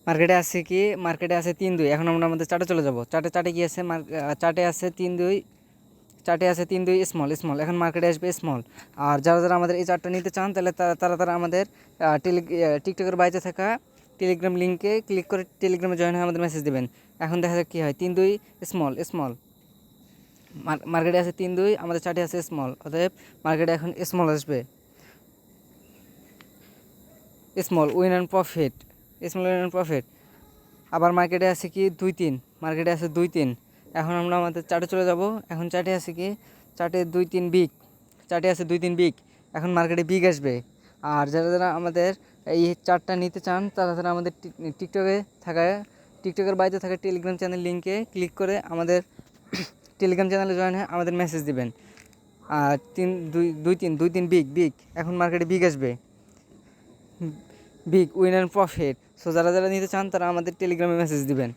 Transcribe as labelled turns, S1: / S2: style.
S1: মার্কেটে আছে কি, মার্কেটে আছে 3-2। এখন আমরা আমাদের চার্টে চলে যাব। চার্টে কি আছে, চার্টে আছে 3-2, চার্টে আছে 3-2 স্মল স্মল। এখন মার্কেটে আসবে স্মল। আর যারা যারা আমাদের এই চার্টটা নিতে চান তাহলে তারা আমাদের টিকটকের বাইরে থাকা টেলিগ্রাম লিঙ্কে ক্লিক করে টেলিগ্রামে জয়েন হয়ে আমাদের মেসেজ দেবেন। এখন দেখা যাক কী হয়। 3-2 স্মল স্মল, মার্কেটে আছে 3-2, আমাদের চার্টে আছে স্মল, অতএব মার্কেটে এখন স্মল আসবে। Small win and profit, small win and profit. আবার মার্কেটে আছে কি 2-3, মার্কেটে আছে 2-3। এখন আমরা আমাদের চার্টে চলে যাব। এখন চার্টে আছে কি, চার্টে 2-3 বিগ, চার্টে আছে 2-3 বিগ। এখন মার্কেটে বিগ আসবে। আর যারা যারা আমাদের এই চার্টটা নিতে চান তারা আমাদের টিকটকের বাইরে থাকা টেলিগ্রাম চ্যানেল লিঙ্কে ক্লিক করে আমাদের টেলিগ্রাম চ্যানেলে জয়েন হয়ে আমাদের মেসেজ দিবেন। আর 2-3 বিগ বিগ, এখন মার্কেটে বিগ আসবে, big win and profit. So যারা যারা নিতে চান তারা আমাদের টেলিগ্রামে মেসেজ দিবেন।